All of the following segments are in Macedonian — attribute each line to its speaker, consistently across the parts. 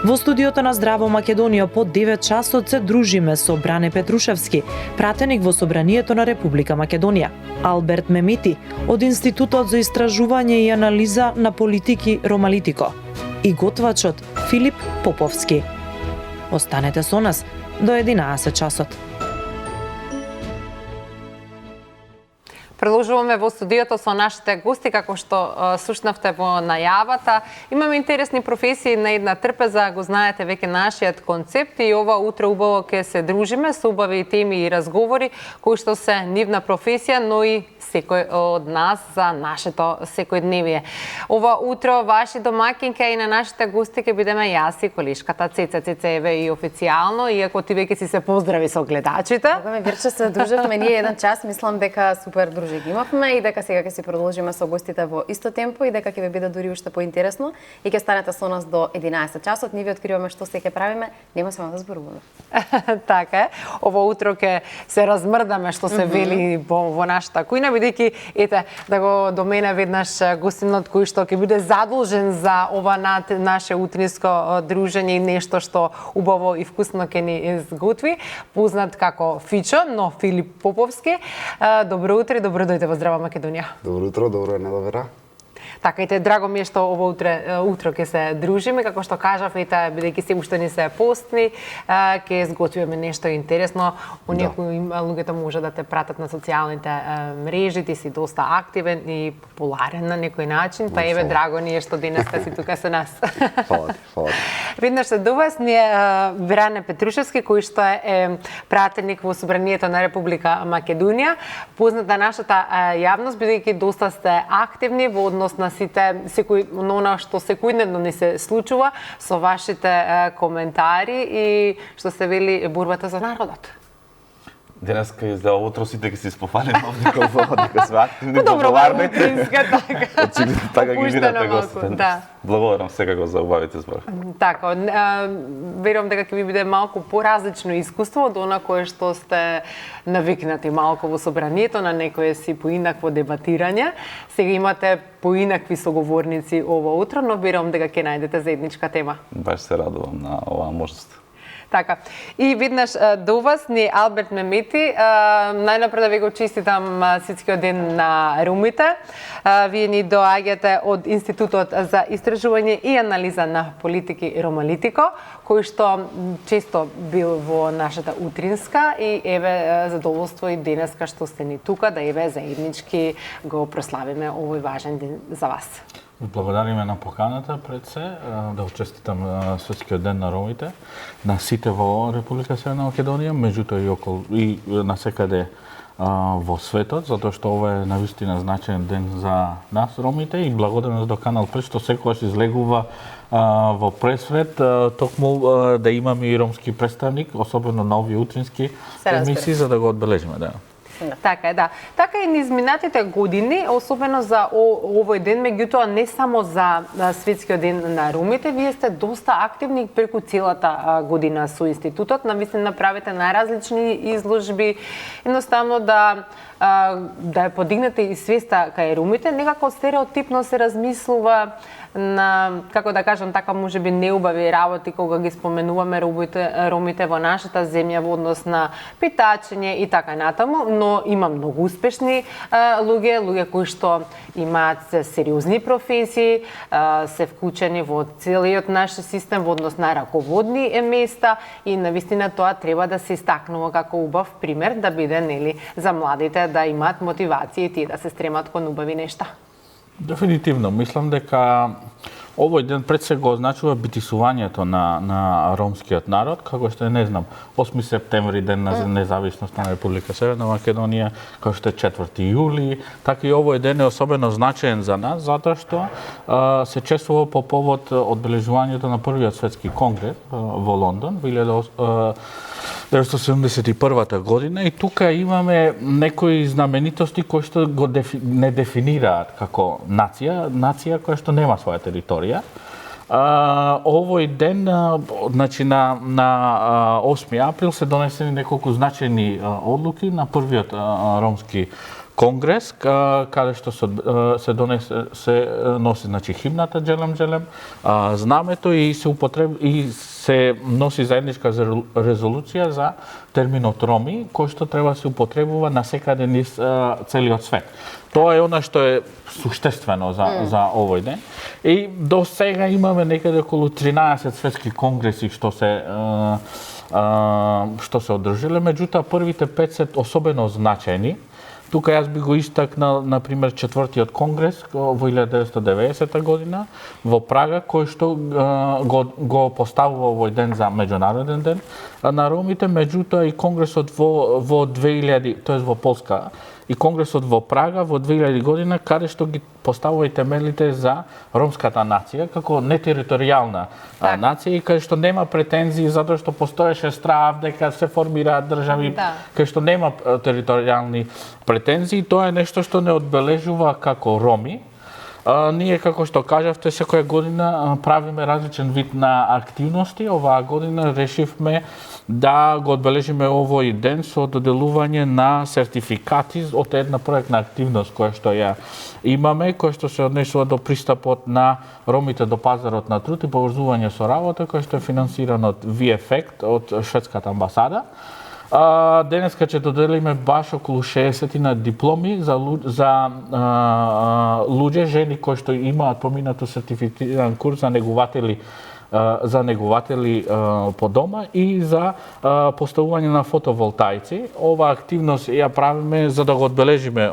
Speaker 1: Во студиото на Здраво Македонија по 9 часот се дружиме со Бране Петрушевски, пратеник во Собранието на Република Македонија, Алберт Мемити од Институтот за истражување и анализа на политики Ромалитико и готвачот Филип Поповски. Останете со нас до 11 часот.
Speaker 2: Продолжуваме во студиото со нашите гости, како што слушнавте во најавата. Имаме интересни професии на една трпеза, го знаете веќе нашиот концепт и ова утро убаво ќе се дружиме со убави теми и разговори кои што се нивна професија, но и секој од нас за нашето секојдневие. Ова утро ваши домакинки и на нашите гости ќе бидеме јас и колешката Цеца. Цеца еве и официјално, иако ти веќе си се поздрави со гледачите.
Speaker 3: Кога ме Вирче се дружевме ние еден час, мислам дека супер дружи ги имавме и дека сега ќе си продолжиме со гостите во исто темпо и дека ќе ве биде дури уште поинтересно и ќе станете со нас до 11 часот. Ние ви откриваме што се ќе правиме, нема само да зборуваме.
Speaker 2: Така е. Ова утро ќе се размрдаме што се вели во нашата кујна, бидејќи ете да го до мене веднаш гостинот кој што ќе биде задолжен за ова наше утринско дружење и нешто што убаво и вкусно ќе ни изготви, познат како Фичо, но Филип Поповски. Добро утро и добро дојде во Здрава Македонија.
Speaker 4: Добро утро, добро недовера.
Speaker 2: Така и драго ми е што ова утро ќе се дружиме, како што кажав, бидејќи се уште ни се постни, ќе изготвиме нешто интересно. Оние кои луѓето може да те пратат на социјалните мрежи, ти си доста активен и популарен на некој начин, па еве драго ни е што денес си тука со нас.
Speaker 4: Фала ти.
Speaker 2: Веднаш се до вас ни е Бране Петрушевски, кој што е пратеник во Собранието на Република Македонија, познат на нашата јавност бидејќи доста сте активни во однос на секој она што секојдневно ни се случува со вашите коментари и што се вели борбата за народот.
Speaker 5: Денеска и за утро сите ќе се испофалиме дека сме активни,
Speaker 2: популарни. Така.
Speaker 5: Очигледно така ги видате гостите.
Speaker 2: Да.
Speaker 5: Благодарам секако за убавите збор.
Speaker 2: Така, верувам дека ќе ви биде малку поразлично искуство од она кое што сте навикнати малку во Собранието на некое си поинакво дебатирање. Сега имате поинакви соговорници ова утро, но верувам дека ќе најдете заедничка тема.
Speaker 5: Баш се радувам на оваа можност.
Speaker 2: Така. И веднаш до вас ни Алберт Мемити. Најнапред да ви го честитам светскиот ден на ромите. Вие ни доаѓате од Институтот за истражување и анализа на политики Ромалитико, кој што често бил во нашата утринска и еве задоволство и денеска што сте ни тука да еве заеднички го прославиме овој важен ден за вас.
Speaker 6: Благодариме на поканата пред се, да учеститам светскиот ден на ромите, на сите во Република Северна Македонија, меѓутоа и насекаде во светот, затоа што ова е навистина значаен ден за нас ромите и благодарност до Канал 5 што секогаш излегува во пресвет, токму да имаме и ромски представник, особено на овие утрински емисии, за да го одбележиме. Да.
Speaker 2: Така е, да. Така и низ минатите години, особено за овој ден, меѓутоа не само за светскиот ден на ромите, вие сте доста активни преку целата година со институтот, навистина правите најразлични изложби, едноставно да ја подигнете и свеста кај ромите, некако стереотипно се размислува на, како да кажам, така можеби неубави работи кога ги споменуваме ромите во нашата земја во однос на питачење и така натаму, но има многу успешни луѓе кои што имаат сериозни професии, се вклучени во целиот наш систем во однос на раководни места и навистина тоа треба да се истакнува како убав пример да биде нели за младите да имаат мотивација и тие да се стремат кон убави нешта.
Speaker 6: Дефинитивно, мислам дека овој ден пред се го означува битисувањето на ромскиот народ, како што е, не знам, 8 септември, ден на независност на Република Северна Македонија, како што е 4 јули, така и овој ден е особено значаен за нас, затоа што се чествува по повод одбележувањето на првиот светски конгрес во Лондон во 1971 година и тука имаме некои знаменитости кои што го не дефинираат како нација која што нема своја територија. Овој ден, значи на 8 април се донесени неколку значајни одлуки на првиот ромски конгрес каде што се носи значи химната Джелем, знамето и се носи заедничка резолуција за терминот роми кој што треба да се употребува насекаде низ целиот свет. Тоа е она што е суштествено за овој ден. И до сега имаме некаде околу 13 светски конгреси што се одржиле, меѓутоа првите 5 се особено значајни. Тука јас би го истакнал, например, четвртиот конгрес во 1990 година во Прага, кој што го поставува овој ден за меѓународен ден на ромите, меѓутоа и конгресот во 2000, тоест во Полска, и конгресот во Прага во 2000 година, каде што ги поставува и темелите за ромската нација како нетериторијална нација и каде што нема претензии затоа што постоеше страв дека се формираат држави каде што нема територијални претензии. Тоа е нешто што не одбележува како роми. Ние, како што кажавте, секоја година правиме различен вид на активности. Оваа година решивме да го одбележиме овој ден со доделување на сертификати од една проектна активност која што ја имаме, која што се однесува до пристапот на ромите до пазарот на труд и поврзување со работа, која што е финансиран од VFECT од шведската амбасада. Денеска ќе доделиме баш околу 60 на дипломи за луѓе, жени кои што имаат поминато сертифициран курс за негуватели по дома и за поставување на фотоволтаици. Ова активност ја правиме за да го одбележиме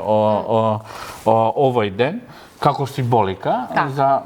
Speaker 6: овој ден како символика за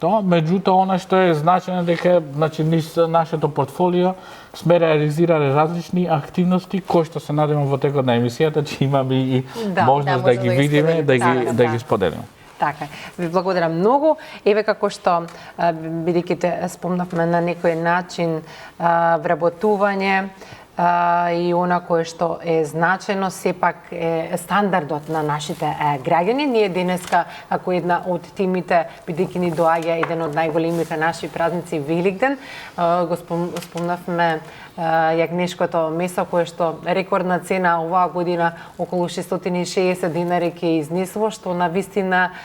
Speaker 6: тоа. Меѓутоа, она што е значено дека значи низ нашето портфолио сме реализирале различни активности кои што се надевам во текот на емисијата ќе имаме и можност да ги видиме, да ги споделиме.
Speaker 2: Така, ви благодарам многу. Еве како што бидејќи спомнавме на некој начин вработување и она кое што е значено сепак е стандардот на нашите граѓани. Ние денеска како една од тимите, бидејќи ни доаѓа еден од најголемите наши празници Великден, го спомнавме јагнешкото месо кое што рекордна цена оваа година околу 660 динари ќе изнесува, што на вистина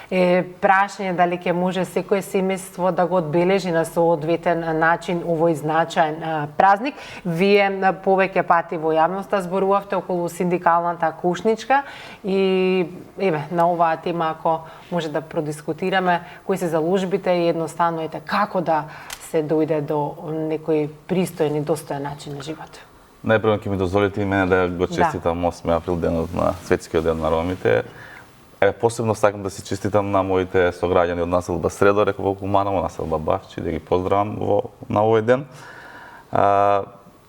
Speaker 2: е прашање дали ќе може секое семејство да го одбележи на соодветен начин овој значаен празник. Вие повеќе пати во јавноста зборувавте околу синдикалната кушничка и еве на оваа тема ако може да продискутираме кои се заложбите и едноставно ете како да се дојде до некој пристоен и достоен начин на живот.
Speaker 5: Најпрво ќе ми дозволите и мене да го честитам 8 април денот на Светскиот ден на ромите. Посебно сакам да се честитам на моите сограѓани од населба Средоре во Куманово, населба Бавчи, да ги поздравам на овој ден.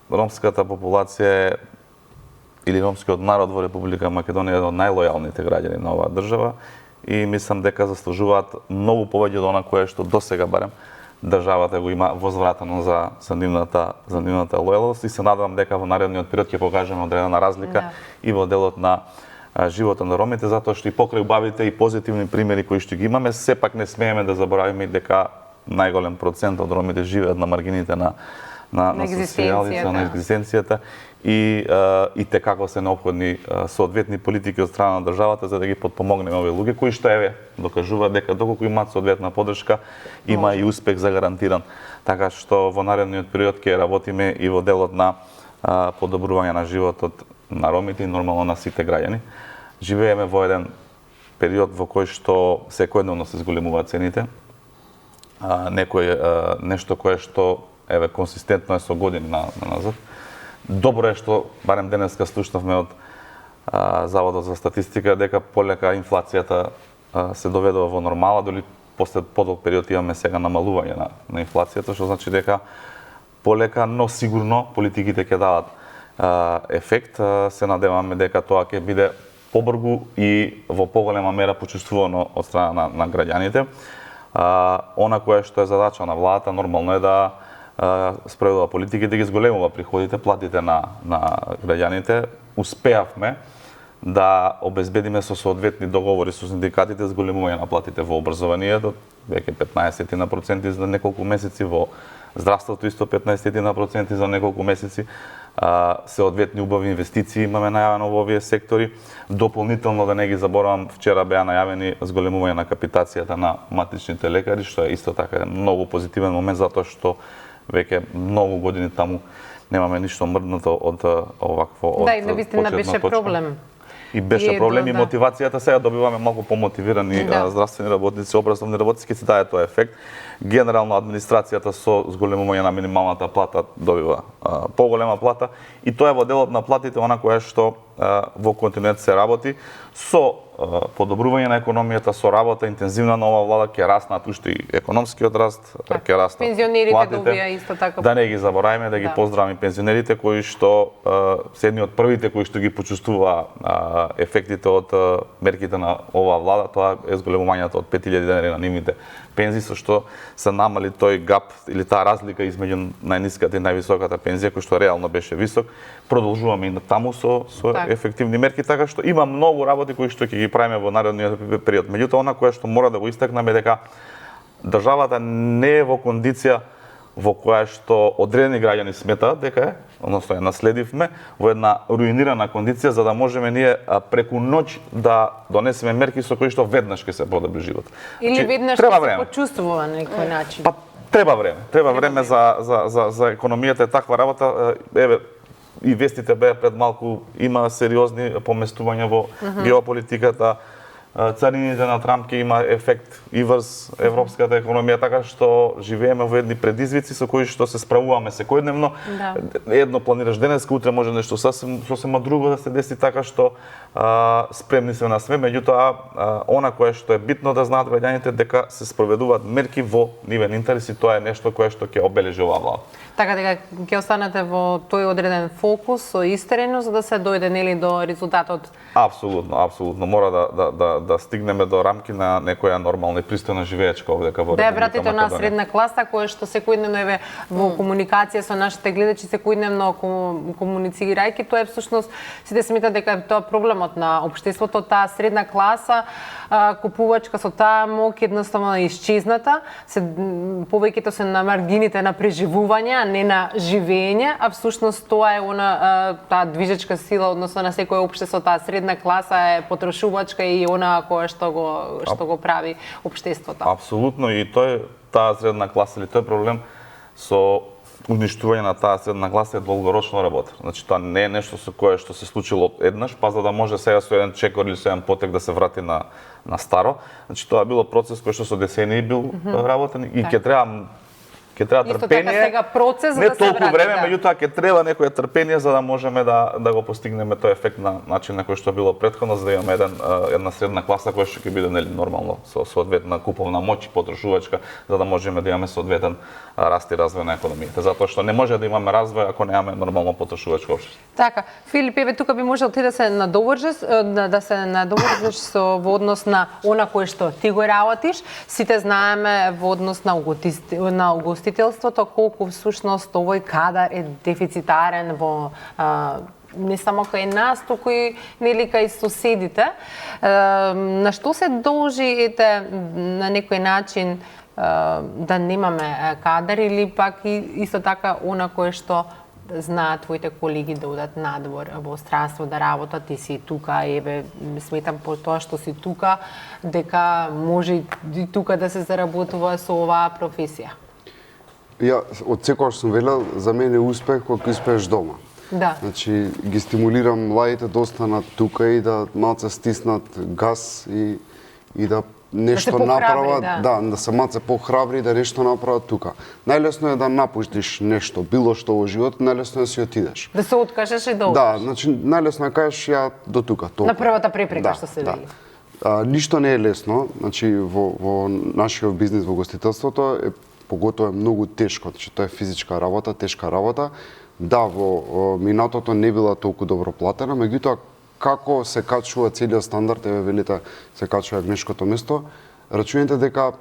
Speaker 5: Ромската популација или ромскиот народ во Република Македонија е еден од најлојалните граѓани на оваа држава и мислам дека заслужуваат многу повеќе од она кое што досега барем државата го има возвратено за нивната лојалност и се надевам дека во наредниот период ќе покажеме одредена разлика и во делот на животот на ромите, затоа што и покрај убавите и позитивни примери кои што ги имаме, сепак не смееме да заборавиме дека најголем процент од ромите живеат на маргините на екзистенцијата и те како се неопходни соодветни политики од страна на државата за да ги подпомогнеме овие луѓе кои што еве докажуваат дека доколку имаат соодветна поддршка има и успех загарантиран. Така што во наредниот период ќе работиме и во делот на подобрување на животот на ромите и нормално на сите граѓани. Живееме во еден период во кој што секојдневно се зголемуваат цените. Нешто кое што еве консистентно е со години назад. Добро е што барем денеска слушнавме од Заводот за статистика дека полека инфлацијата се доведува во нормала, доли после подолг период имаме сега намалување на инфлацијата, што значи дека полека, но сигурно политиките ќе дадат ефект. Се надеваме дека тоа ќе биде побрзо и во поголема мера почувствувано од страна на граѓаните. Она кое што е задача на владата нормално е да спроведува политики да ги зголемува приходите, платите на граѓаните. Успеавме да обезбедиме со соодветни договори со синдикатите зголемување на платите во образованието, веќе 15% за неколку месеци, во Здравството исто 15% за неколку месеци. Се одветни убави инвестиции имаме најавено во овие сектори. Дополнително, да не ги заборавам, вчера беа најавени зголемување на капитацијата на матричните лекари, што е исто така многу позитивен момент, затоа што веќе многу години таму немаме ништо мрднато од овакво
Speaker 2: Да, и да вистина беше проблем.
Speaker 5: И беше проблем и мотивацијата, сега добиваме малку помотивирани здравствени работници, образовни работници, ќе се даде тоа ефект. Генерално администрацијата со зголемување на минималната плата добива поголема плата и тоа е во делот на платите она кое што во континент се работи со подобрување на економијата, со работа интензивна на ова влада, ќе раснат уште и економскиот раст, ќе раснат
Speaker 2: пензионерите
Speaker 5: платите.
Speaker 2: добија исто така.
Speaker 5: Да не ги забораваме, да ги поздравиме пензионерите кои што се едни од првите кои што ги почувствува ефектите од мерките на оваа влада, тоа е зголемувањето од 5000 денари на нивните пензии, со што се намали тој гап или таа разлика измеѓу најниската и највисоката пензија, кој што реално беше висок. Продолжуваме и таму со ефективни мерки, така што има многу работи кои што ќе ги правиме во наредниот период. Меѓутоа, она кое што мора да го истакнеме дека државата не е во кондиција во која што одредени граѓани сметаат дека е, односно ја наследивме, во една руинирана кондиција за да можеме ние преку ноќ да донесеме мерки со кои што веднаш ќе се подобри живот.
Speaker 2: Или веднаш ќе се почувствува на некој начин.
Speaker 5: Па треба време за економијата е таква работа. Еве и вестите беа пред малку, има сериозни поместувања во геополитиката. Царините на Трамп ќе има ефект и врз европската економија, така што живееме во едни предизвици со кои што се справуваме секојдневно. Едно планираш денеска, утре може нешто сосема друго да се деси, така што спремни се на све, меѓутоа она кое што е битно да знаат граѓаните дека се спроведуваат мерки во нивен интерес и тоа е нешто кое што ќе обележи оваа влада.
Speaker 2: Така дека ќе останете во тој одреден фокус со истреност за да се дојде нели до резултатот.
Speaker 5: Апсолутно мора да стигнеме до рамки на некоја нормална и пристојна живеечка овдека во Република Македонија.
Speaker 2: Да вратите на средна класа која што секојдневно еве во комуникација со нашите гледачи секојдневно комуницирајќи, тоа е всушност сите сметат дека е тоа проблемот на општеството, таа средна класа купувачка со таа моќ едноставно е исчезната, повеќето се на маргините на преживување, а не на живење, а всушност тоа е таа движечка сила односно на секој општество, таа средна класа е потрошувачка и она која што го прави општеството.
Speaker 5: Апсолутно, и таа средна класа или тој проблем со уништување на таа средна класа е долгорочна работа. Значи тоа не е нешто со кое што се случило еднаш, па за да може сега со еден чекор или со еден потек да се врати на старо. Значи тоа било процес кој што со децении бил работен и ќе треба трпение.
Speaker 2: Сега процес
Speaker 5: не
Speaker 2: да се
Speaker 5: толку
Speaker 2: врати,
Speaker 5: време, меѓутоа ќе треба некое трпение за да можеме да го постигнеме тој ефект на начин на кој што било претходно, за да имаме една средна класа која што ќе биде нели нормално со соодветна куповна моќ и потрошувачка, за да можеме да имаме соодветен раст и развој на економијата, затоа што не може да имаме развој ако немаме нормално потрошувачко општество.
Speaker 2: Така, Филип, еве тука би можел ти да се надовржеш со во однос на она кое што ти го работиш. Сите знаеме во однос на угостителството колку всушност овој кадар е дефицитарен во не само кај нас, туку и нели кај соседите. На што се должи на некој начин да немаме кадар или пак исто така она кое што знаат твоите колеги да одат надвор во странство да работат, ти си тука, еве сметам по тоа што си тука дека може и тука да се заработува со оваа професија.
Speaker 4: Ја од секогаш сум велел, за мене е успех кога успееш дома.
Speaker 2: Да.
Speaker 4: Значи ги стимулирам младите да останат тука и да малце стиснат газ и да нешто направат, да се малце похрабри да нешто направат тука. Најлесно е да напуштиш нешто, било што во животот, најлесно е да си отидеш.
Speaker 2: Да се откажеш и да одиш.
Speaker 4: Да, значи најлесно е кажеш ја до тука, толку.
Speaker 2: На првата препрека што се вели.
Speaker 4: Ништо не е лесно, значи во нашиот бизнис во гостителството е поготово е многу тешко, значи тоа е физичка работа, тешка работа. Да, во минатото не била толку добро платена, меѓутоа како се качува целиот стандард, еве велите се качува гнешкото место, рачуните дека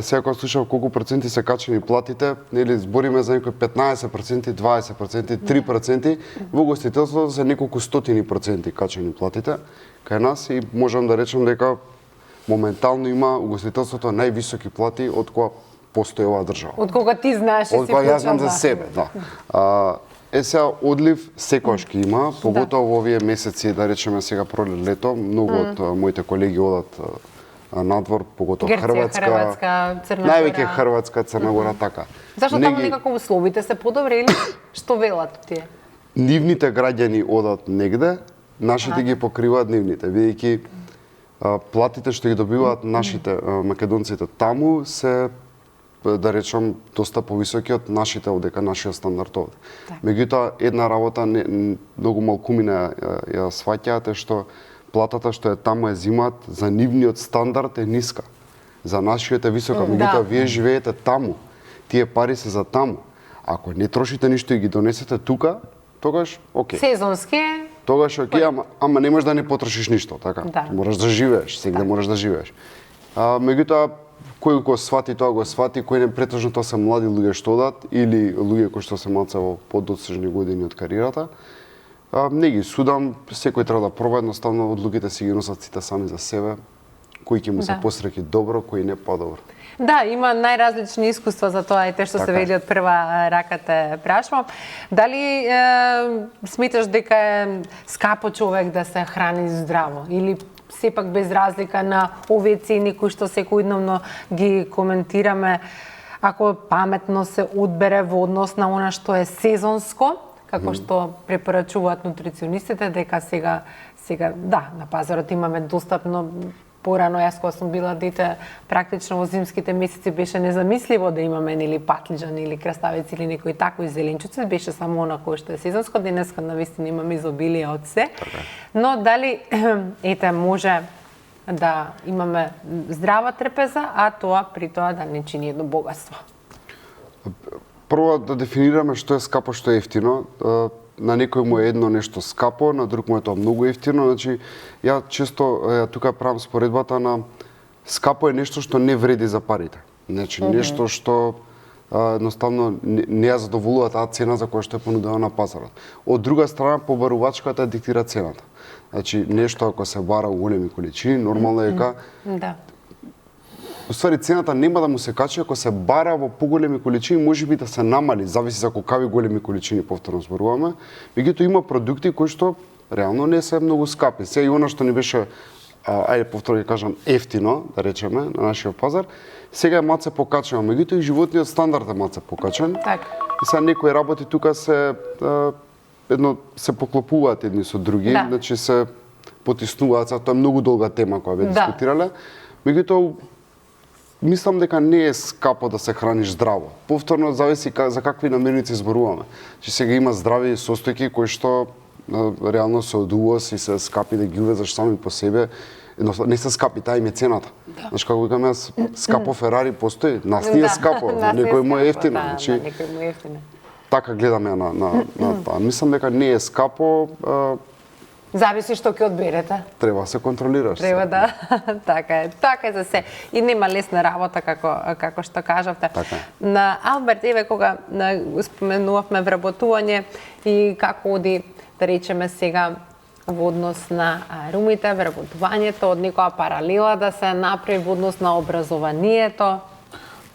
Speaker 4: сега кога слушав колку проценти се качени платите, нели збориме за некои 15%, 20%, 3%, во гостителството се неколку стотини проценти качени платите кај нас и можам да речам дека моментално има угостителството највисоки плати од кога постои оваа држава.
Speaker 2: Од кога ти знаеш и си
Speaker 4: Од јас знам
Speaker 2: почел,
Speaker 4: за себе, да. Сега одлив секогаш ќе има, поготово во овие месеци, да речеме сега пролет лето, многу од моите колеги одат надвор, поготово
Speaker 2: Грција, Хрватска, Црна Гора.
Speaker 4: Највеќе Хрватска, Црна Гора, така.
Speaker 2: Зашто таму некако условите се подобри или што велат тие?
Speaker 4: Нивните граѓани одат негде, нашите ги покриваат нивните, бидејќи платите што ги добиваат нашите македонците таму се, да речам, доста повисоки од нашите одека нашиот стандард овде. Меѓутоа, една работа многу малкумина ја сваќаат е што платата што е таму е зимаат за нивниот стандард е ниска. За нашиот е висока, меѓутоа вие живеете таму. Тие пари се за таму. Ако не трошите ништо и ги донесете тука, тогаш окей.
Speaker 2: Сезонски е.
Speaker 4: Тогаш окей, ама не можеш да не потрошиш ништо, така?
Speaker 2: Да.
Speaker 4: Мораш да живееш, сегде мораш да живееш. Меѓутоа, кој го свати, тоа го свати, кој не претежно тоа се млади луѓе што одат или луѓе кои што се малце во подоцежни години од кариерата. Не ги судам, секој треба да проба, едноставно одлуките си ги носат сите сами за себе. Кој ќе му се посреќи добро, кој не подобро.
Speaker 2: Да, има најразлични искуства за тоа и те што се вели од прва рака те прашувам. Дали сметаш дека е скапо човек да се храни здраво или сепак без разлика на овие цени кои што секојдневно ги коментираме, ако паметно се одбере во однос на она што е сезонско, како што препорачуваат нутриционистите, дека сега да, на пазарот имаме достапно. Порано, јас кога сум била дете, практично во зимските месеци беше незамисливо да имаме нели патлиџани или краставици или некои такви зеленчуци, беше само она кое што е сезонско. Денеска навистина имаме изобилие од се. Но дали може да имаме здрава трпеза, а тоа при тоа да не чини едно богатство?
Speaker 4: Прво да дефинираме што е скапо, што е ефтино. На некој му е едно нешто скапо, на друг му е тоа многу ефтино. Значи, ја често тука правам споредбата на скапо е нешто што не вреди за парите. Значи, нешто што едноставно не ја задоволува таа цена за која што е понудена на пазарот. Од друга страна, побарувачката диктира цената. Значи, нешто ако се бара у големи количини, нормално е дека Уствари, цената нема да му се качи ако се бара во поголеми количини, можеби да се намали, зависи за какви големи количини повторно зборуваме. Меѓутоа има продукти кои што реално не се многу скапи. Се и она што ни беше, повторно ќе кажам, ефтино, да речеме, на нашиот пазар, сега е малце покачено, меѓутоа и животниот стандард е малце покачен.
Speaker 2: Така.
Speaker 4: И сега некои работи тука се се поклопуваат едни со други, значи се потиснуваат, тоа е многу долга тема која ве дискутирале. Меѓутоа мислам дека не е скапо да се храниш здраво. Повторно зависи за какви намирници зборуваме. Че сега има здрави состојки кои што реално се од увоз и се скапи да ги увезеш сами по себе. Не се скапи, таа им е цената. Знаеш како викам јас, скапо Ферари постои, нас не е скапо, на некој му е ефтино.
Speaker 2: Значи, некој му е ефтино.
Speaker 4: Така гледаме на таа. Мислам дека не е скапо.
Speaker 2: Зависи што ќе одберете.
Speaker 4: Треба се контролираш.
Speaker 2: Треба да, така е за се. И нема лесна работа како што кажавте. На Алберт, еве кога споменувавме вработување и како оди, да речеме сега во однос на румите, вработувањето, од некоја паралела да се направи во однос на образованието.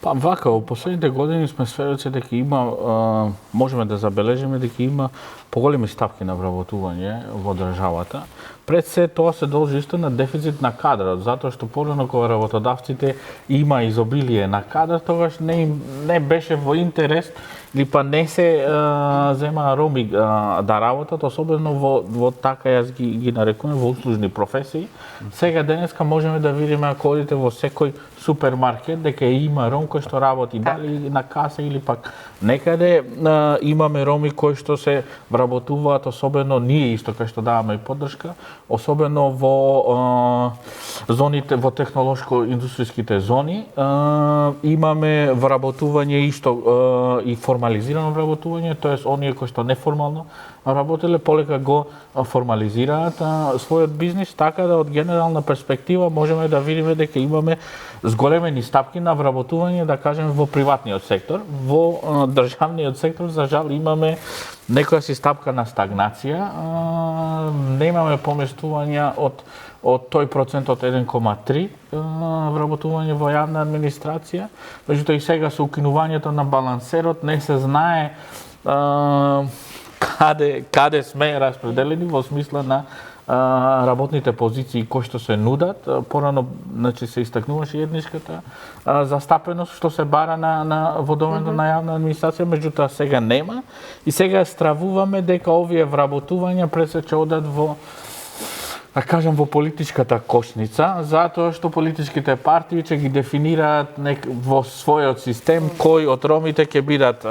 Speaker 6: Па вака, во последните години сме сведоци дека има, можеме да забележиме дека има поголеми ставки на вработување во државата. Пред се тоа се должи исто на дефицит на кадрот, затоа што порано кога работодавците има изобилие на кадар, тогаш не беше во интерес или па не се зема роми да работат, особено во така јас ги нарекувам во услужни професии. Сега денеска можеме да видиме ако одите во секој супермаркет дека има ром кој што работи дали на каса или пак некаде имаме роми кои што се вработуваат, особено ние исто кај што даваме и поддршка, особено во зоните, во технолошко-индустријските зони. Имаме вработување исто и формализирано вработување, тоест оние кои што неформално работеле полека го формализираат својот бизнис, така да од генерална перспектива можеме да видиме дека имаме зголемени стапки на вработување, да кажеме, во приватниот сектор. Во државниот сектор, за жал, имаме некоја си стапка на стагнација, немаме поместувања од од тој процент од 1,3 вработување во јавна администрација. Меѓутоа и сега со укинувањето на балансерот не се знае каде сме распределени во смисла на работните позиции кои што се нудат. Порано значи се истакнуваше етничката застапеност што се бара на водењето на јавна администрација, меѓутоа сега нема и сега стравуваме дека овие вработувања пред се ќе одат во, да кажам, во политичката кошница, затоа што политичките партии ќе ги дефинираат во својот систем кои од ромите ќе бидат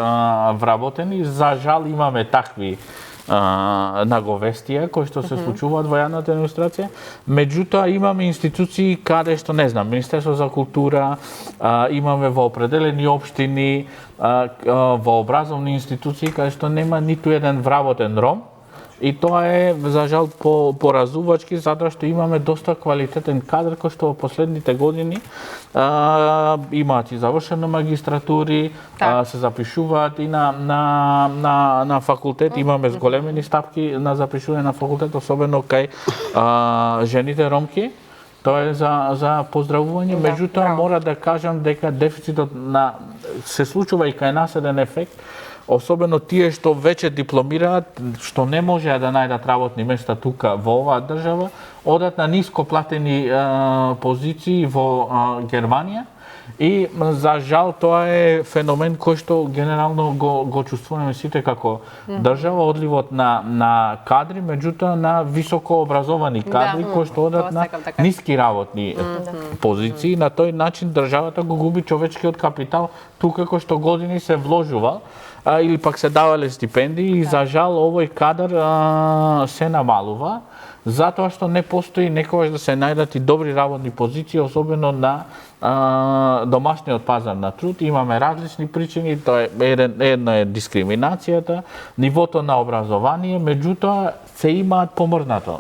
Speaker 6: вработени. За жал имаме такви наговестија кои што се случуваат во јавната администрација. Меѓутоа имаме институции каде што не знам, Министерство за култура, имаме во определени општини, во образовни институции каде што нема ниту еден вработен ром. И тоа е, за жал, поразувачки, затоа што имаме доста квалитетен кадар кој што во последните години имаат и завршено магистратури, се запишуваат и на факултет, имаме зголемени стапки на запишување на факултет, особено кај жените ромки. Тоа е за поздравување, меѓутоа мора да кажам дека дефицитот се случува и кај нас еден ефект, особено тие што веќе дипломираат, што не можеа да најдат работни места тука во оваа држава, одат на ниско платени позиции во Германија. И за жал тоа е феномен кој што генерално го чувствуваме сите како држава, одливот на кадри, меѓутоа на високо образовани кадри кои што одат на ниски работни позиции. На тој начин државата го губи човечкиот капитал тука кој што години се вложувал или пак се давале стипендии и за жал овој кадар се намалува, затоа што не постои некогаш да се најдат и добри работни позиции, особено на домашниот пазар на труд. Имаме различни причини, тоа е една е дискриминацијата, нивото на образование, меѓутоа се имаат помрднато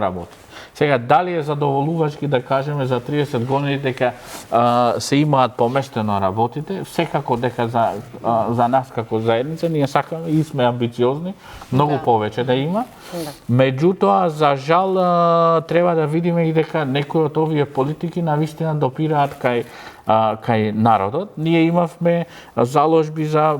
Speaker 6: работи. Сега, дали е задоволувачки да кажеме за 30 години дека се имаат поместено работите, секако дека за нас како заедница ние сакаме и сме амбициозни, многу повеќе да има. Меѓутоа, за жал, треба да видиме и дека некои од овие политики навистина допираат кај народот. Ние имавме заложби за,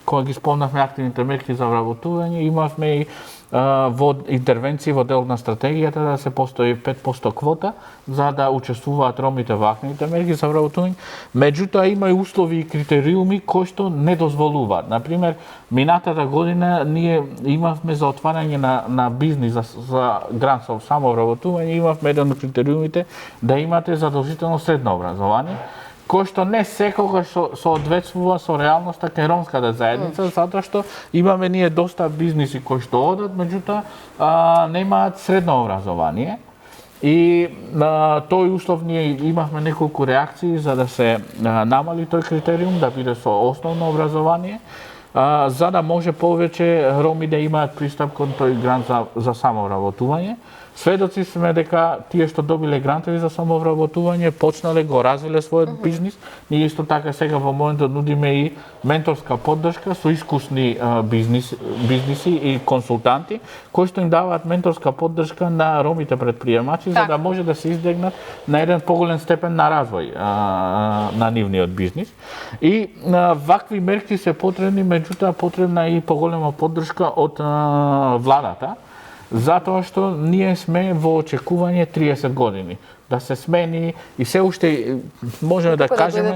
Speaker 6: кога ги спомнавме активните мерки за вработување, имавме и во интервенции во дел на стратегијата да се постои 5% квота за да учествуваат ромите во активните мерки за вработување. Меѓутоа има и услови и критериуми кои што не дозволуваат. Например, минатата година ние имавме за отварање на бизнис за грант со самовработување, имавме еден од критериумите да имате задолжително средно образование, кој што не секогаш соодветствува со реалноста кај ромската заедница, затоа што имаме ние доста бизниси кои што одат, меѓутоа немаат средно образование. И тој услов ние имавме неколку реакции за да се намали тој критериум, да биде со основно образование, за да може повеќе роми да имаат пристап кон тој грант за самовработување. Сведоци сме дека тие што добиле грантови за самовработување почнале го развиле својот бизнис. Ние исто така сега во моментот нудиме и менторска поддршка со искусни бизниси и консултанти кои што им даваат менторска поддршка на ромите предприемачи за да може да се издигнат на еден поголем степен на развој на нивниот бизнис. И вакви мерки се потребни, меѓутоа потребна и поголема поддршка од владата, затоа што ние сме во очекување 30 години да се смени и се уште можеме да кажеме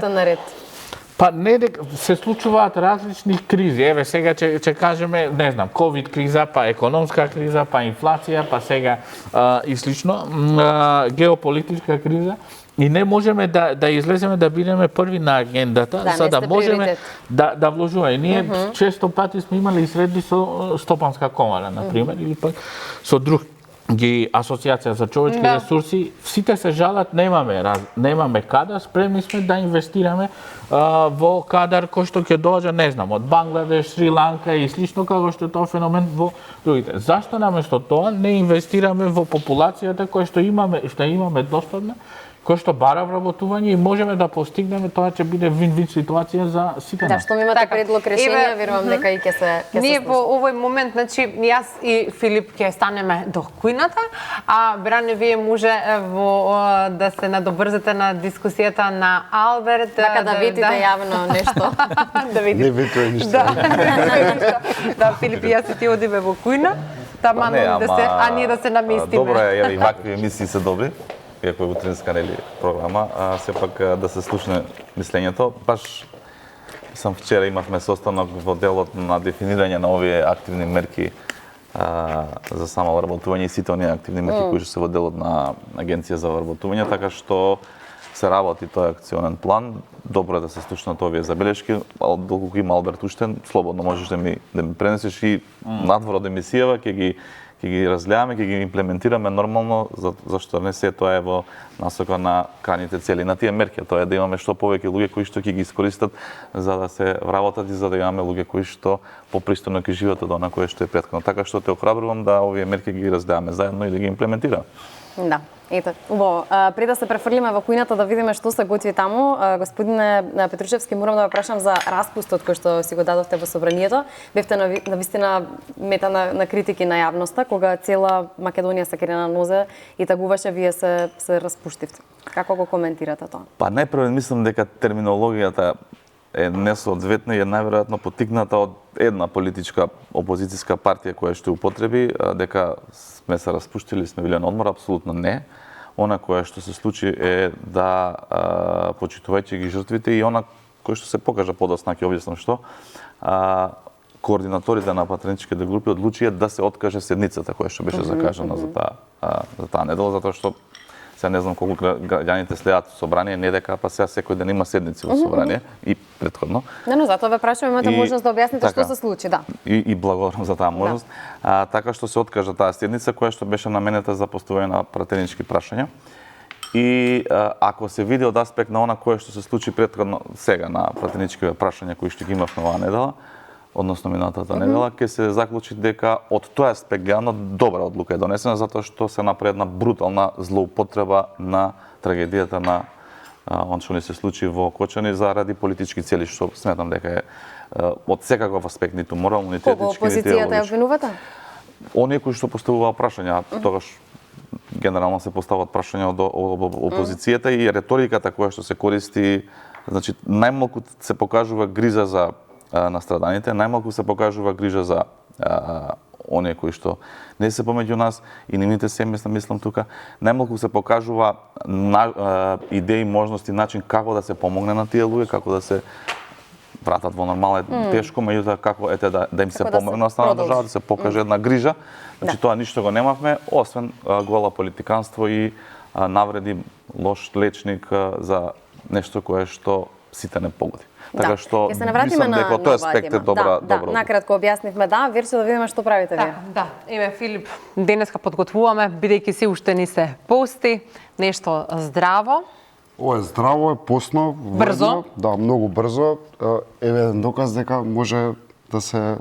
Speaker 6: па не дека се случуваат различни кризи. Еве сега ќе кажеме, не знам, ковид криза, па економска криза, па инфлација, па сега и слично, геополитичка криза. И не можеме да излеземе да бидеме први на агендата, за да можеме да вложуваме. Ние често пати сме имали и средби со Стопанска комара, например, или пак со други асоцијација за човечки ресурси. Сите се жалат, немаме кадар, спремни сме да инвестираме во кадар кој што ќе доаѓа, не знам, од Бангладеш, Шри Ланка и слично, како што е тоа феномен во другите. Зашто наместо тоа не инвестираме во популацијата која што имаме достапна, кој што бара вработување и можеме да постигнеме тоа ќе биде вин-вин ситуација за сите
Speaker 3: Да,
Speaker 6: нас.
Speaker 3: што ми имате
Speaker 2: Така,
Speaker 3: предлог решение,
Speaker 2: еве,
Speaker 3: верувам дека и ќе се
Speaker 2: Ние во
Speaker 3: слушаме.
Speaker 2: овој момент, значи, јас и Филип ќе станеме до кујната, а Бране, вие може да се надобрзате на дискусијата на Алберт.
Speaker 3: Така да видите јавно нешто.
Speaker 2: Да видите.
Speaker 4: Не ветува ништо.
Speaker 2: Да, Филип и јас и ти одиме во кујна, таман а ние да се наместиме.
Speaker 5: Добро е, и вакви емисии се добри, иако е утринска нели програма, сепак да се слушне мислењето. Баш вчера имавме состанок во делот на дефинирање на овие активни мерки за само вработување и сите оние активни мерки кои се во делот на Агенција за вработување, така што се работи тој акционен план. Добро е да се слушнат овие забелешки, доколку има Алберт уште, слободно можеш да ми пренесеш и надвор од емисијава, ќе ги разгледаме, ќе ги имплементираме нормално, зашто не се тоа е во насока на крајните цели на тие мерки, тоа е да имаме што повеќе луѓе кои што ќе ги искористат за да се вработат и за да имаме луѓе кои што попристојно ќе живеат од она кое што е претходно. Така што те охрабрувам да овие мерки ги разгледаме заедно и да ги имплементираме.
Speaker 3: Да, ето, убаво. Пред да се префрлиме во кујната да видиме што се готви таму, господине Петрушевски, морам да ве прашам за распустот кој што си го дадовте во собранието. Бевте на вистина мета на критики на јавноста, кога цела Македонија се крена на нозе и тагуваше, вие се распуштивте. Како го коментирате тоа?
Speaker 5: Па најпрво мислам дека терминологијата е несоодветна и е најверојатно поттикната од една политичка опозицијска партија која што употреби дека сме се распуштили, сме били на одмор, апсолутно не. Она кое што се случи е да почитувајќи ги жртвите и она кој што се покажа подоцна, ќе објаснам што, координаторите на патриотичките групи одлучија да се откаже седницата која што беше закажана за таа недела, затоа што сега не знам колку граѓаните следат собрание, не дека па сега секој ден има седници во собрание и претходно.
Speaker 3: Но затоа ве прашувам, имате можност да објасните
Speaker 5: така,
Speaker 3: што се случи, да.
Speaker 5: И благодарам за таа можност. Така што се откажа таа седница која што беше наменета за поставување на пратенички прашања. И ако се види од аспект на она кое што се случи претходно сега на пратенички прашања кои што ги имавме оваа недела, односно минатата недела, ќе се заклучи дека од тој аспект гледано добра одлука е донесена затоа што се направи една брутална злоупотреба на трагедијата на он што ни се случи во Кочани заради политички цели, што сметам дека е од секаков аспект, ниту морално, ниту етички, ниту
Speaker 3: опозицијата ја обвинувате?
Speaker 5: Оние кои што поставуваат прашања, тогаш генерално се поставуваат прашања од опозицијата и реториката која што се користи, значи најмалку се покажува грижа за настраданите, најмалку се покажува грижа за оние кои што не се помеѓу нас и нивните семејства, мислам тука, најмалку се покажува идеи, можности, начин како да се помогне на тие луѓе, како да се вратат во нормално, тешко, меѓутоа како да им се помогне на страна држава, да се покаже една грижа. Значи тоа ништо го немавме, освен гола политиканство и навреди, лош лечник за нешто кое што сите не погоди. Така што
Speaker 3: ќе се навратиме
Speaker 5: мислам дека тој аспект е добра.
Speaker 3: Накратко објаснивме, Верче, да видиме што правите вие.
Speaker 2: Да, еве Филип, денеска подготвуваме, бидејќи се уште ни се пости, нешто здраво.
Speaker 4: Ова е здраво, е посно,
Speaker 2: брзо.
Speaker 4: Да, многу брзо. Еве еден доказ дека може да се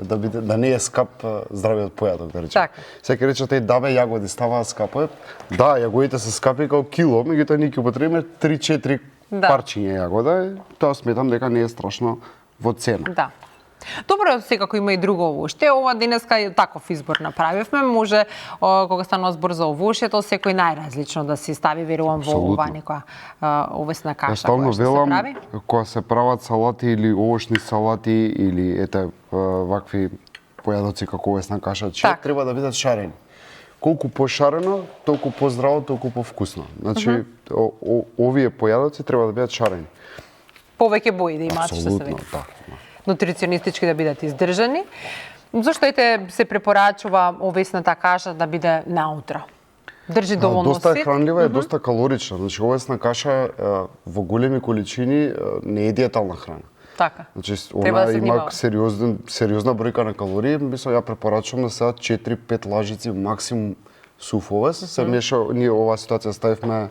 Speaker 4: да не е скап здравиот појадок, да речем.
Speaker 2: Така.
Speaker 4: Секој рече тој дабе јагоди ставаа скапо. Да, јагодите се скапи како кило, меѓутоа ние ќе употребиме 3-4 парчиња јагода, тоа сметам дека не е страшно во цена.
Speaker 2: Да. Добро, секако има и друго овошје. Ова денеска е таков избор направивме. Може, кога станува збор за овошјето, секој најразлично да си стави, верувам, во ова некоја овесна каша која што се прави.
Speaker 4: Кога се прават салати или овошни салати или вакви појадоци како овесна каша, треба да бидат шарени. Колку пошарено, толку поздраво, толку повкусно. Значи, овие појадоци треба да бидат шарени.
Speaker 2: Повеќе бои да имаат, што се види.
Speaker 4: Да.
Speaker 2: Нутриционистички да бидат издржани. Зошто се препорачува овесната каша да биде наутро? Држи доволно
Speaker 4: доста
Speaker 2: свит.
Speaker 4: хранлива и доста калорична. Значи, овесна каша во големи количини не е диетална храна.
Speaker 2: Така.
Speaker 4: Значи,
Speaker 2: Треба
Speaker 4: она
Speaker 2: да се
Speaker 4: има
Speaker 2: внимава.
Speaker 4: сериозна бројка на калории, мислам ја препорачувам да седат 4-5 лажици максимум сув овес. Се меша, ние оваа ситуација ставивме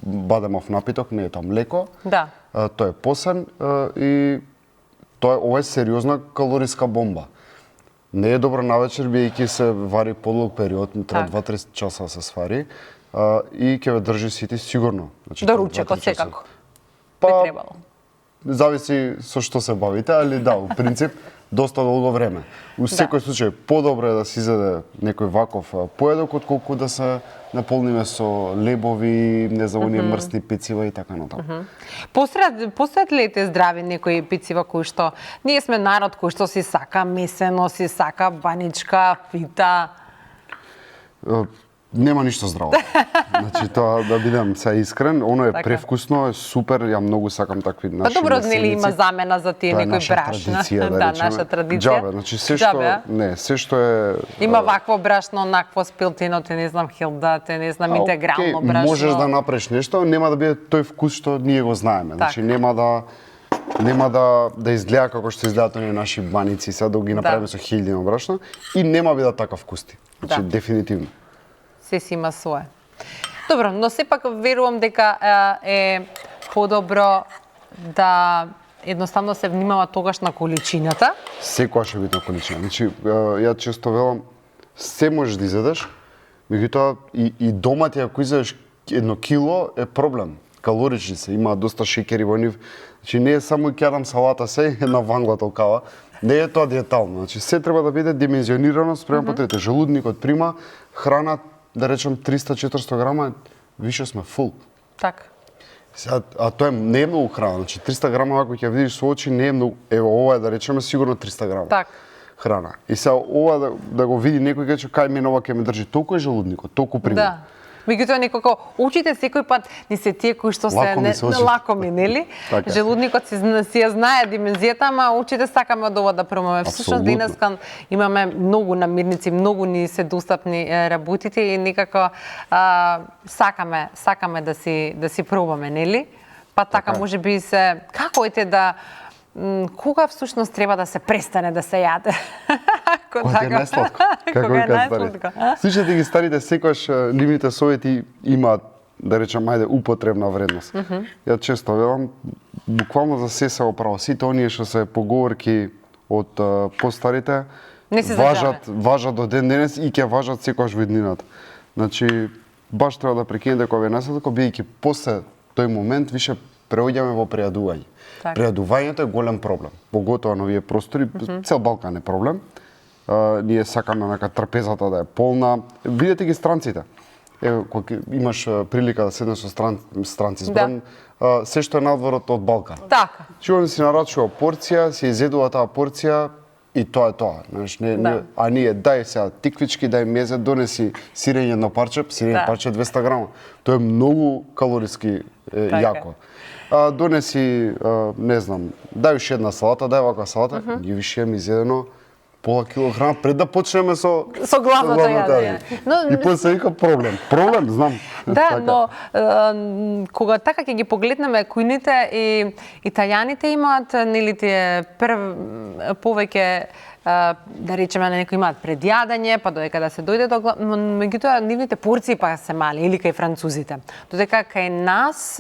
Speaker 4: бадемов напиток, не е тоа млеко.
Speaker 2: Да.
Speaker 4: Тоа е посен и ова е сериозна калориска бомба. Не е добро навечер, биејќи се вари подолг период, треба
Speaker 2: Так.
Speaker 4: 2-3 часа да се свари, и ќе ве држи сити сигурно. Значи,
Speaker 2: До
Speaker 4: 2-3
Speaker 2: ручекот
Speaker 4: часа.
Speaker 2: секако. Би
Speaker 4: Па,
Speaker 2: требало.
Speaker 4: зависи со што се бавите, али да, во принцип, доста долго време. У секој случај, подобро е да се изеде некој ваков поедок, отколку да се наполниме со лебови, не знам, оние мрсни пецива и така натаму.
Speaker 2: Постојат ли те здрави некои пицива кои што ние сме народ кој што си сака месено, си сака баничка, фита.
Speaker 4: Нема ништо здраво. Значи тоа да бидам се искрен, оно е
Speaker 2: Така.
Speaker 4: превкусно, е супер, ја многу сакам такви
Speaker 2: Па
Speaker 4: наши
Speaker 2: добро, нели има
Speaker 4: месеници.
Speaker 2: замена за тие
Speaker 4: Тоа е
Speaker 2: некои
Speaker 4: наша
Speaker 2: брашна.
Speaker 4: традиција,
Speaker 2: Да,
Speaker 4: речеме.
Speaker 2: наша традиција.
Speaker 4: Џабе, значи се што
Speaker 2: Џабе, а?
Speaker 4: не, се што е
Speaker 2: Има вакво брашно, онакво спилтино, те не знам хилда, те не знам интегрално
Speaker 4: окей,
Speaker 2: брашно.
Speaker 4: можеш да направиш нешто, нема да биде тој вкус што ние го знаеме. Значи нема да изгледа како што изгледаат оние наши баници, сега да ги направиме со хилдино брашно и нема биде така вкусти. Значи
Speaker 2: Да.
Speaker 4: дефинитивно.
Speaker 2: Се си има свое. Добро, но сепак верувам дека е подобро да едноставно се внимава тогаш на количината.
Speaker 4: Секогаш е битна количина. Значи, ја често велам, се можеш да изедеш, меѓутоа и домати ако изедеш 1 кило е проблем. Калорични се, има доста шеќери во нив. Значи не е само ќе ядам салата се една вангла толкава. Не е тоа диетално. Значи се треба да биде димензионирано спрема потребите. Желудникот прима храна, да речем 300-400 грама, више сме фул.
Speaker 2: Така.
Speaker 4: Сега, тоа не е многу храна, значи 300 грама ако ќе видиш со очи не е многу. Ево ова е да речеме сигурно 300 грама.
Speaker 2: Така.
Speaker 4: Храна. И сега ова да го види некој кај кај мене ова ќе ме држи толку е желудникот, толку прима.
Speaker 2: Да. Меѓутоа некако очите секој пат ни се тие кои што се
Speaker 4: Лакоми се очите.
Speaker 2: лакоми, нели?
Speaker 4: Така.
Speaker 2: Желудникот си ја знае димензијата, ама очите сакаме од ова да пробаме. Всушност
Speaker 4: Апсолутно.
Speaker 2: денеска имаме многу намирници, многу ни се достапни работите и некако сакаме да си пробаме, нели? Па така можеби се како ете да кога всушност треба да се престане да се јаде?
Speaker 4: Кога е најсладко. Како
Speaker 2: Кога е
Speaker 4: кажа
Speaker 2: најсладко?
Speaker 4: старите. Слушате ги старите, секогаш нивните совети имаат, да речем, ајде, употребна вредност. Ја често велам, буквално за се се оправа. Сите оние што се поговорки од постарите,
Speaker 2: Не се
Speaker 4: важат до ден денес и ќе важат секогаш во иднината. Значи, баш треба да прекинете кога е најсладко, бидејќи после тој момент више преоѓаме во прејадување.
Speaker 2: Така.
Speaker 4: Прејадувањето е голем проблем, поготоа на овие простори, цел Балкан е проблем. Ние сакаме нека трпезата да е полна. Видете ги странците. Ево, кога имаш прилика да седнеш со странци, зборам, се што е надворот од Балкан.
Speaker 2: Така.
Speaker 4: Чувам си нарачува порција, си изедува таа порција и тоа е тоа. Знаеш, а ние дај сега тиквички, дај мезе, донеси сирење едно парче, сирење парче 200 грама. Тоа е многу калориски јако. Донеси, не знам, дај уште една салата, дај ваква салата, ги више ми изедено пола кило храна пред да почнеме со
Speaker 2: главното јадење.
Speaker 4: И после вика проблем. Проблем, знам.
Speaker 2: Да,
Speaker 4: Така.
Speaker 2: но кога така ќе ги погледнеме кујните и италијаните имаат нели тие повеќе да речеме на некои имаат предјадење, па додека да се дојде до меѓутоа нивните порции па се мали или кај французите. Додека кај нас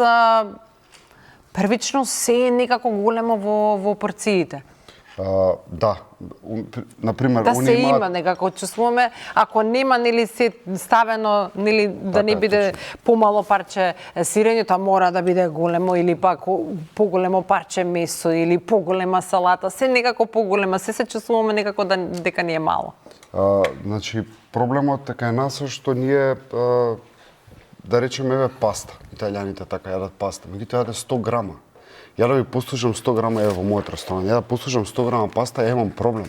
Speaker 2: првично се е некако големо во порциите.
Speaker 4: Да, например,
Speaker 2: Да
Speaker 4: они
Speaker 2: се
Speaker 4: имаат...
Speaker 2: има некако чувствуваме, ако нема нели се ставено нели да
Speaker 4: Така
Speaker 2: не
Speaker 4: е,
Speaker 2: биде помало парче сирење, тоа мора да биде големо или пак поголемо парче месо или поголема салата, се некако поголема, се чувствуваме некако дека ни е мало.
Speaker 4: Значи, проблемот е кај нас што ние да речеме еве паста. Италијаните така јадат паста, меѓутоа јаде 100 грама. Ја да ви послушам 100 грама во мојот ресторан. Ја да послушам 100 грама паста, имам проблем.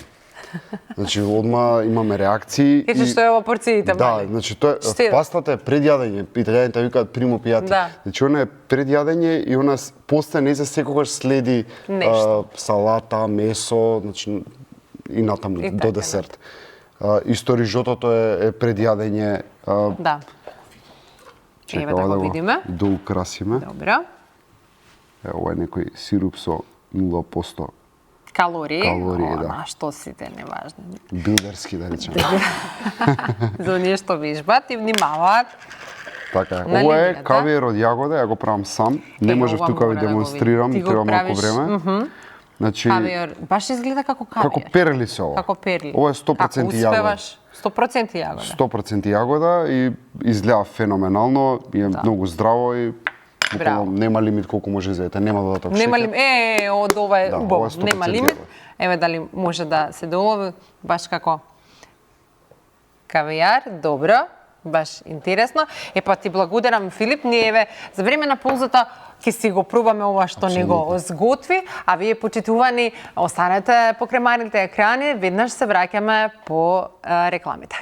Speaker 4: Значи, одма имаме реакции.
Speaker 2: Каже што е во порциите
Speaker 4: Да,
Speaker 2: мали.
Speaker 4: значи пастата е предјадење. Италијаните викаат primo piatti.
Speaker 2: Да.
Speaker 4: Значи она е предјадење и она после не за секогаш следи салата, месо, значи и натаму
Speaker 2: И
Speaker 4: до
Speaker 2: така,
Speaker 4: десерт. Исто рижотото е предјадење.
Speaker 2: Да. Еве да го видиме.
Speaker 4: Да украсиме.
Speaker 2: Добро.
Speaker 4: Ова е некој сируп со 0%
Speaker 2: Калории,
Speaker 4: да.
Speaker 2: На што сите неважни.
Speaker 4: билдерски, да речеме.
Speaker 2: За оние што вежбат и внимаваат.
Speaker 4: Така е.
Speaker 2: На
Speaker 4: Ова е
Speaker 2: линијата.
Speaker 4: кавиер од јагода, ја го правам сам. Не можев
Speaker 2: ова
Speaker 4: тука ви
Speaker 2: мора да го
Speaker 4: демонстрирам,
Speaker 2: видам. Ти го
Speaker 4: треба малку
Speaker 2: правиш,
Speaker 4: време. Значи,
Speaker 2: Кавијар, баш изгледа како кавијар.
Speaker 4: како перли се ова.
Speaker 2: Како перли.
Speaker 4: Ова е 100%
Speaker 2: Како
Speaker 4: јагода.
Speaker 2: успеваш? 100% јагода.
Speaker 4: 100% јагода и изгледа феноменално, е многу здраво и
Speaker 2: Браво.
Speaker 4: буквално нема лимит колку може изедете, нема додаток
Speaker 2: Нема
Speaker 4: шеќер.
Speaker 2: лимит. Од ова е
Speaker 4: Да,
Speaker 2: убаво.
Speaker 4: ова е 100%
Speaker 2: Нема лимит.
Speaker 4: јагода.
Speaker 2: Еве дали може да се долови баш како кавијар, добро. Баш интересно. Па ти благодарам, Филип. Ние еве за време на паузата ќе си го пробаме ова што ни го сготви, а вие почитувани останете покрај малите екрани, веднаш се враќаме по рекламите.